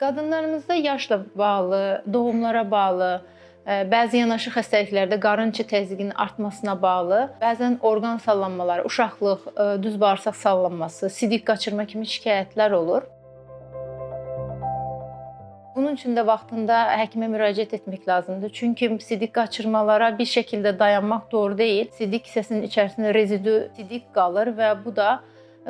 Qadınlarımızda yaşla bağlı, doğumlara bağlı, bəzi yanaşı xəstəliklərdə qarın içi təzyiqinin artmasına bağlı, bəzən orqan sallanmaları, uşaqlıq, düz bağırsaq sallanması, sidik qaçırma kimi şikayətlər olur. Bunun üçün də vaxtında həkimə müraciət etmək lazımdır. Çünki sidik qaçırmalara bir şəkildə dayanmaq doğru deyil. Sidik hissəsinin içərisində rezidu sidik qalır və bu da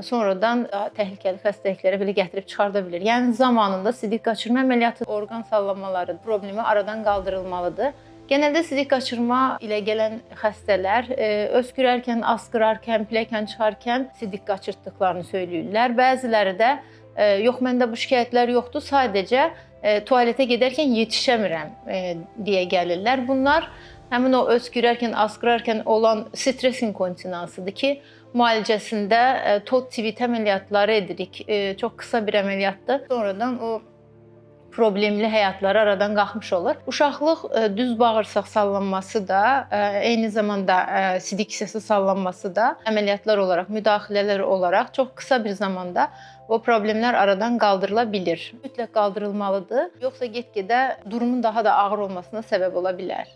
sonradan daha təhlükəli xəstəliklərə belə gətirib çıxarda bilər. Yəni zamanında sidik qaçırma əməliyyatı, orqan sallanmaları problemi aradan qaldırılmalıdır. Genəldə sidik qaçırma ilə gələn xəstələr öskürərkən, asqırarkən, pilləkən çıxarkən sidik qaçırtdıqlarını söyləyirlər. Bəziləri də yox, məndə bu şikayətlər yoxdur, sadəcə tualetə gedərkən yetişəmirəm deyə gəlirlər. Bunlar həmin o öskürərkən, asqırarkən olan stres inkontinensıdır ki, müalicəsində TOT-CVT əməliyyatları edirik. Çox qısa bir əməliyyatdır. Sonradan o problemli həyatları aradan qalxmış olur. Uşaqlıq düz bağırsaq sallanması da, eyni zamanda sidik hissəsi sallanması da əməliyyatlar olaraq, müdaxilələr olaraq çox qısa bir zamanda o problemlər aradan qaldırıla bilir. Mütləq qaldırılmalıdır, yoxsa get-gedə durumun daha da ağır olmasına səbəb ola bilər.